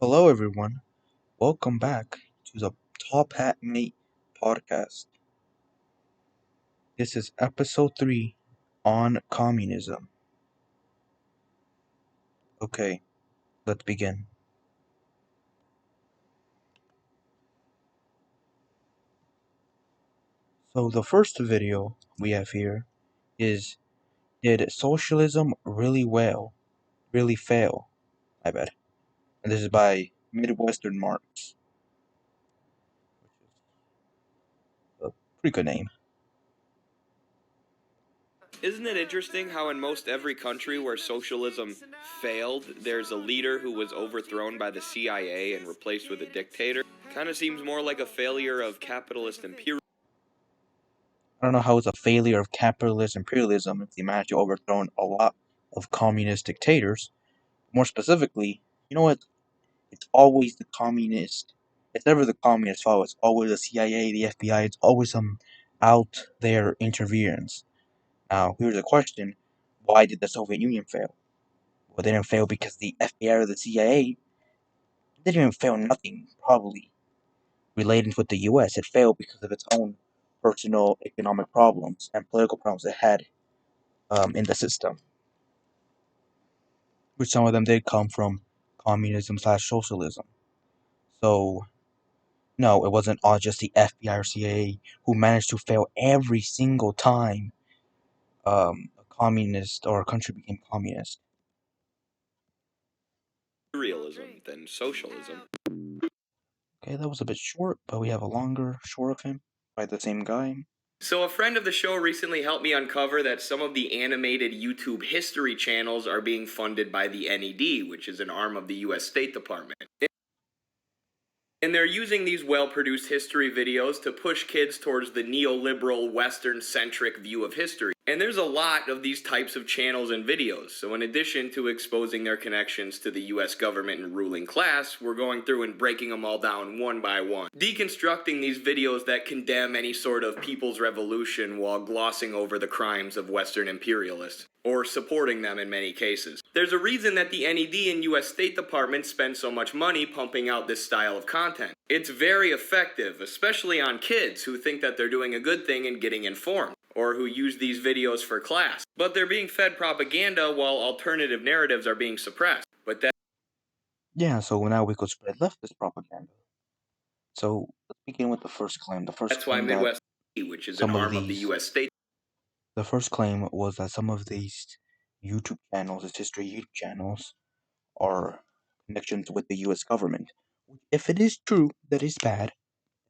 Hello, everyone. Welcome back to the Tophat Mate podcast. This is episode 3 on communism. Okay, let's begin. So, the first video we have here is Did Socialism really fail? I bet. And this is by Midwestern Marks, which is a pretty good name. Isn't it interesting how in most every country where socialism failed, there's a leader who was overthrown by the CIA and replaced with a dictator? Kind of seems more like a failure of capitalist imperialism. I don't know how it's a failure of capitalist imperialism if they managed to overthrow a lot of communist dictators. More specifically, you know what? It's always the communist. It's never the communist fault. It's always the CIA, the FBI. It's always some out there interference. Now, here's a question: why did the Soviet Union fail? Well, they didn't fail because the FBI or the CIA. They didn't fail nothing, probably related with the U.S. It failed because of its own personal economic problems and political problems it had in the system, which some of them did come from communism/socialism. So no, it wasn't all just the FBI or CIA who managed to fail every single time a communist or a country became communist. Than socialism. Okay, that was a bit short, but we have a longer short of him by the same guy. So, a friend of the show recently helped me uncover that some of the animated YouTube history channels are being funded by the NED, which is an arm of the US State Department. And they're using these well-produced history videos to push kids towards the neoliberal, Western-centric view of history. And there's a lot of these types of channels and videos. So in addition to exposing their connections to the US government and ruling class, we're going through and breaking them all down one by one. Deconstructing these videos that condemn any sort of people's revolution while glossing over the crimes of Western imperialists, or supporting them in many cases. There's a reason that the NED and US State Department spend so much money pumping out this style of content. It's very effective, especially on kids who think that they're doing a good thing and getting informed, or who use these videos for class. But they're being fed propaganda while alternative narratives are being suppressed. But that Yeah, so now we could spread leftist propaganda. So let's begin with the first claim. that's why Midwest, which is an arm of the US State. The first claim was that some of these YouTube channels, these history YouTube channels, are connections with the U.S. government. If it is true, that is bad.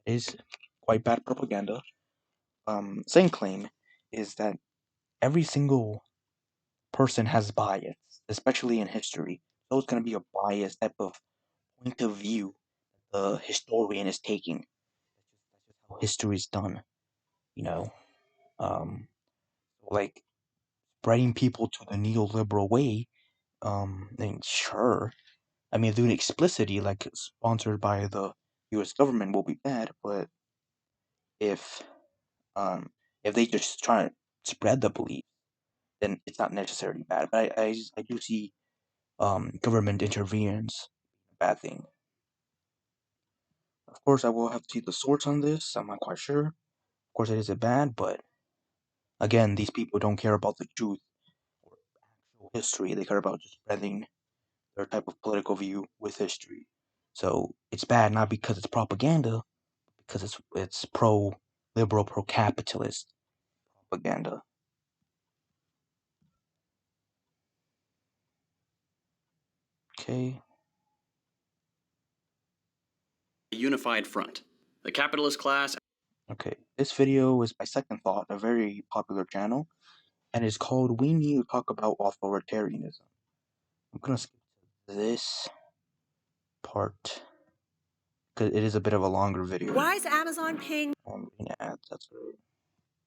It is quite bad propaganda. Second claim is that every single person has bias, especially in history. So it's going to be a biased type of point of view the historian is taking. That's just how history is done, you know. Um, like spreading people to the neoliberal way. Then sure. I mean, doing explicitly, like sponsored by the U.S. government, will be bad. But if um, if they just try to spread the belief, then it's not necessarily bad. But I do see government interference a bad thing. Of course, I will have to see the source on this. I'm not quite sure. Of course, it is a bad, but again, these people don't care about the truth or actual history. They care about just spreading their type of political view with history. So it's bad not because it's propaganda, because it's pro liberal, pro capitalist propaganda. Okay. Unified front. The capitalist class. Okay. This video is by Second Thought, a very popular channel, and it's called "We Need to Talk About Authoritarianism." I'm gonna skip to this part because it is a bit of a longer video. Why is Amazon paying Ads, that's right.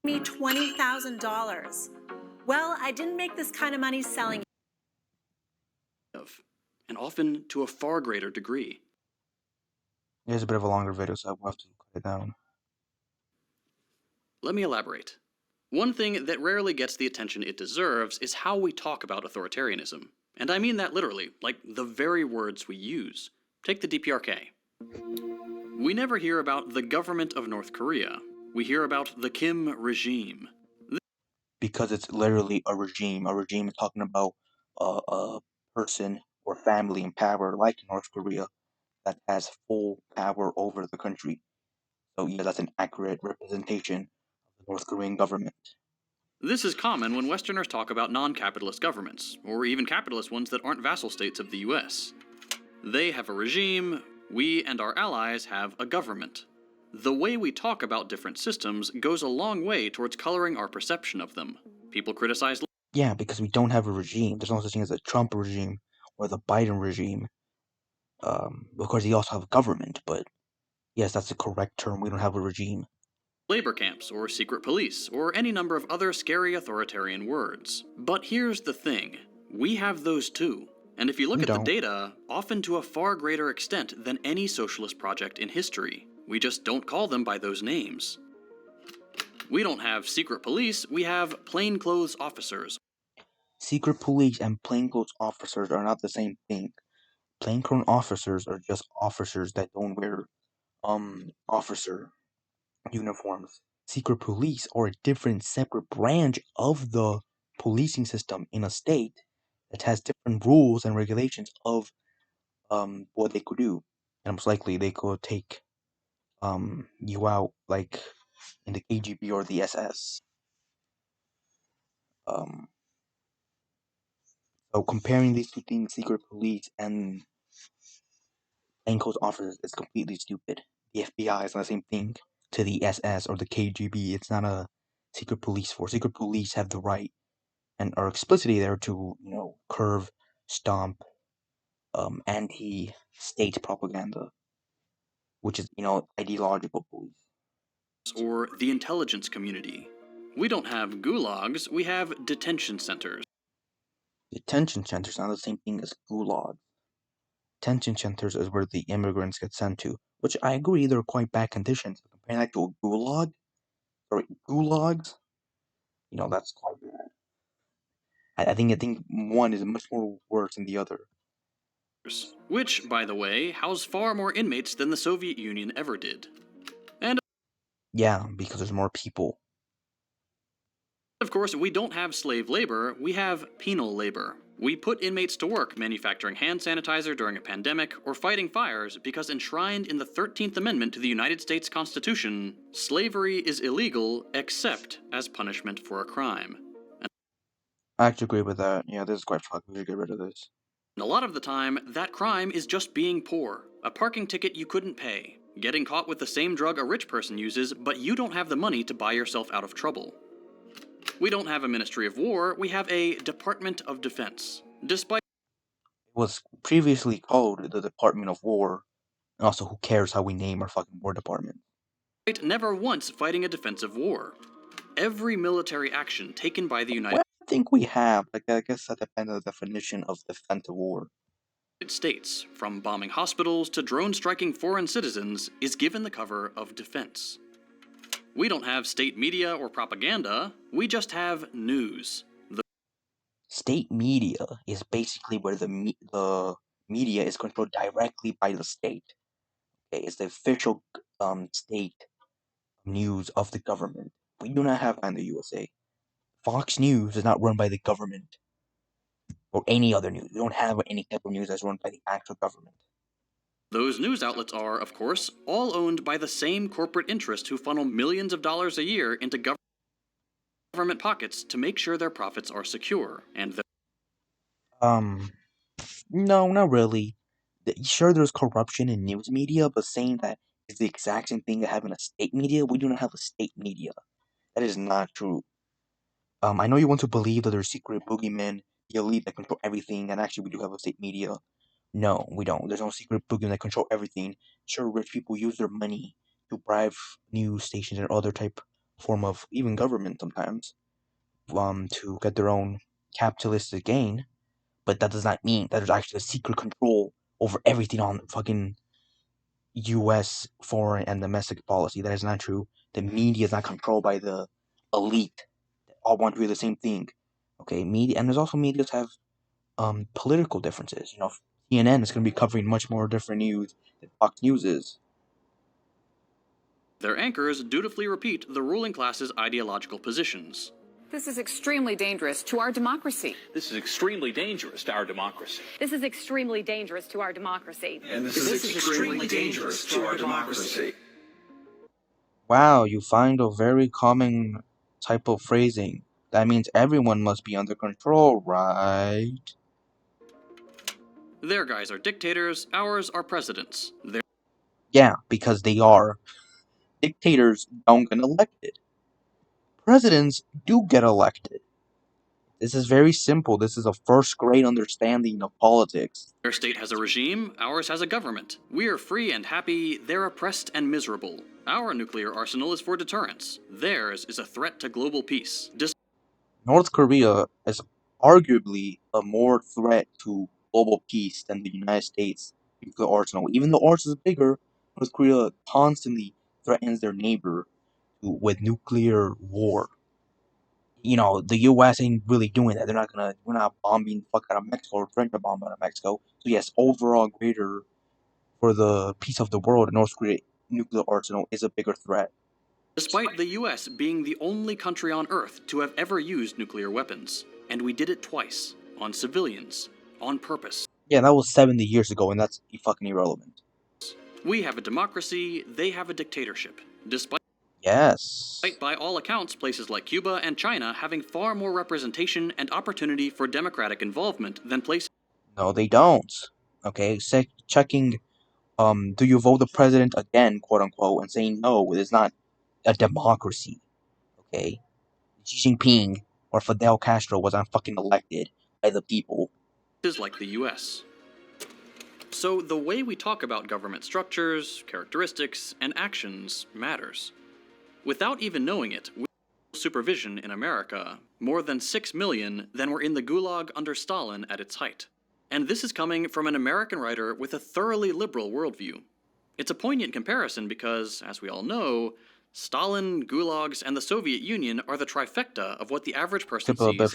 me $20,000? Well, I didn't make this kind of money selling. And often to a far greater degree. It is a bit of a longer video, so I will have to cut it down. Let me elaborate. One thing that rarely gets the attention it deserves is how we talk about authoritarianism. And I mean that literally, like the very words we use. Take the DPRK. We never hear about the government of North Korea. We hear about the Kim regime. Because it's literally a regime. A regime is talking about a person or family in power, like North Korea, that has full power over the country. So yeah, that's an accurate representation of the North Korean government. This is common when Westerners talk about non-capitalist governments, or even capitalist ones that aren't vassal states of the US. They have a regime, we and our allies have a government. The way we talk about different systems goes a long way towards coloring our perception of them. People criticize. Yeah, because we don't have a regime. There's no such thing as a Trump regime or the Biden regime. Of course, you also have a government, but yes, that's the correct term. We don't have a regime. Labor camps, or secret police, or any number of other scary authoritarian words. But here's the thing. We have those too. And if you look We at the don't. data, often to a far greater extent than any socialist project in history. We just don't call them by those names. We don't have secret police, we have plainclothes officers. Secret police and plainclothes officers are not the same thing. Plainclothes officers are just officers that don't wear officer uniforms. Secret police are a different separate branch of the policing system in a state that has different rules and regulations of what they could do. And most likely they could take you out like in the KGB or the SS. Um so comparing these two things, secret police and plainclothes officers, is completely stupid. The FBI is not the same thing to the SS or the KGB. It's not a secret police force. Secret police have the right and are explicitly there to, curve, stomp, anti-state propaganda, which is, ideological police. Or the intelligence community. We don't have gulags, we have detention centers. Detention centers are not the same thing as gulag. Detention centers is where the immigrants get sent to, which I agree they're quite bad conditions. Comparing that to a gulag, or gulags, that's quite bad. I think one is much more worse than the other. Which, by the way, house far more inmates than the Soviet Union ever did. And Yeah, because there's more people. of course, we don't have slave labor, we have penal labor. We put inmates to work manufacturing hand sanitizer during a pandemic or fighting fires because enshrined in the 13th Amendment to the United States Constitution, slavery is illegal except as punishment for a crime. I actually agree with that. Yeah, this is quite fucked. We should get rid of this. And a lot of the time, that crime is just being poor. A parking ticket you couldn't pay. Getting caught with the same drug a rich person uses, but you don't have the money to buy yourself out of trouble. We don't have a Ministry of War, we have a Department of Defense. Despite It was previously called the Department of War, and also who cares how we name our fucking War Department? never once fighting a defensive war. Every military action taken by the United Well, I think we have. Like, I guess that depends on the definition of defensive war. States, from bombing hospitals to drone striking foreign citizens, is given the cover of defense. We don't have state media or propaganda, we just have news. State media is basically where the media is controlled directly by the state. Okay, it's the official state news of the government. We do not have that in the USA. Fox News is not run by the government or any other news. We don't have any type of news that's run by the actual government. Those news outlets are, of course, all owned by the same corporate interests who funnel millions of dollars a year into government pockets to make sure their profits are secure, and No, not really. Sure, there's corruption in news media, but saying that is the exact same thing as having a state media. We do not have a state media. That is not true. I know you want to believe that there's secret boogeymen, the elite that control everything, and actually we do have a state media. No, we don't. There's no secret boogeymen that control everything. Sure, rich people use their money to bribe news stations or other type form of even government sometimes, to get their own capitalistic gain. But that does not mean that there's actually a secret control over everything on fucking U.S. foreign and domestic policy. That is not true. The media is not controlled by the elite. They all want to do the same thing. Okay, media, and there's also medias have political differences. CNN is going to be covering much more different news than Fox News is. Their anchors dutifully repeat the ruling class's ideological positions. This is extremely dangerous to our democracy. This is extremely dangerous to our democracy. This is extremely dangerous to our democracy. And this is extremely dangerous to our democracy. Wow, you find a very common type of phrasing. That means everyone must be under control, right? Their guys are dictators, ours are presidents. Yeah, because they are. Dictators don't get elected. Presidents do get elected. This is very simple. This is a first grade understanding of politics. Their state has a regime, ours has a government. We are free and happy, they're oppressed and miserable. Our nuclear arsenal is for deterrence. Theirs is a threat to global peace. North Korea is arguably a more threat to global peace than the United States nuclear arsenal. Even though ours is bigger, North Korea constantly threatens their neighbor with nuclear war. You know, the U.S. ain't really doing that. We're not bombing the fuck out of Mexico or threatening to bomb out of Mexico. So yes, overall greater for the peace of the world, North Korea nuclear arsenal is a bigger threat. Despite the US being the only country on Earth to have ever used nuclear weapons. And we did it twice. On civilians. On purpose. Yeah, that was 70 years ago, and that's fucking irrelevant. We have a democracy, they have a dictatorship. Despite, by all accounts, places like Cuba and China having far more representation and opportunity for democratic involvement than places. No, they don't. Okay, checking, do you vote the president again, quote unquote, and saying no, it is not a democracy. Okay, Xi Jinping or Fidel Castro was not fucking elected by the people. Like the US. So the way we talk about government structures, characteristics, and actions matters. Without even knowing it, we have supervision in America, more than 6 million than were in the Gulag under Stalin at its height. And this is coming from an American writer with a thoroughly liberal worldview. It's a poignant comparison because, as we all know, Stalin, Gulags, and the Soviet Union are the trifecta of what the average person sees as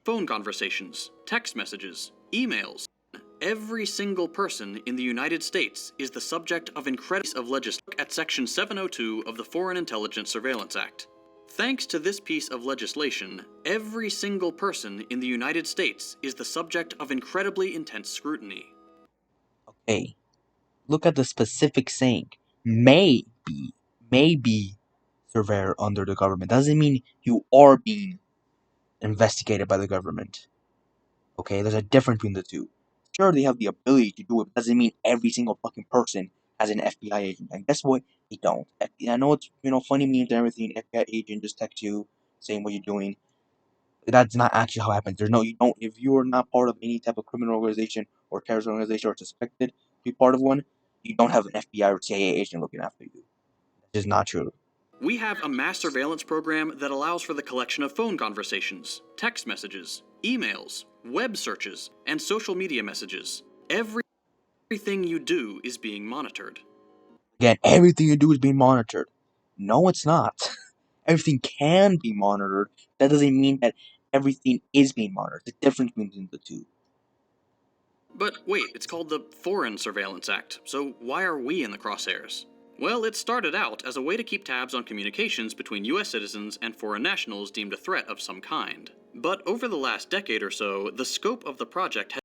phone conversations, text messages, emails. Every single person in the United States is the subject of incredible legislation at Section 702 of the Foreign Intelligence Surveillance Act. Thanks to this piece of legislation, every single person in the United States is the subject of incredibly intense scrutiny. Okay, look at the specific saying. May be surveyor under the government. Doesn't mean you are being investigated by the government. Okay, there's a difference between the two. Sure, they have the ability to do it, but doesn't mean every single fucking person has an FBI agent. And guess what? They don't. I know it's, funny memes and everything. FBI agent just text you saying what you're doing. That's not actually how it happens. If you are not part of any type of criminal organization or terrorist organization or suspected to be part of one, you don't have an FBI or CIA agent looking after you. That's just not true. We have a mass surveillance program that allows for the collection of phone conversations, text messages, emails, web searches, and social media messages. Everything you do is being monitored. Again, everything you do is being monitored. No, it's not. Everything can be monitored. That doesn't mean that everything is being monitored. The difference between the two. But wait, it's called the Foreign Surveillance Act, so why are we in the crosshairs? Well, it started out as a way to keep tabs on communications between US citizens and foreign nationals deemed a threat of some kind. But over the last decade or so, the scope of the project has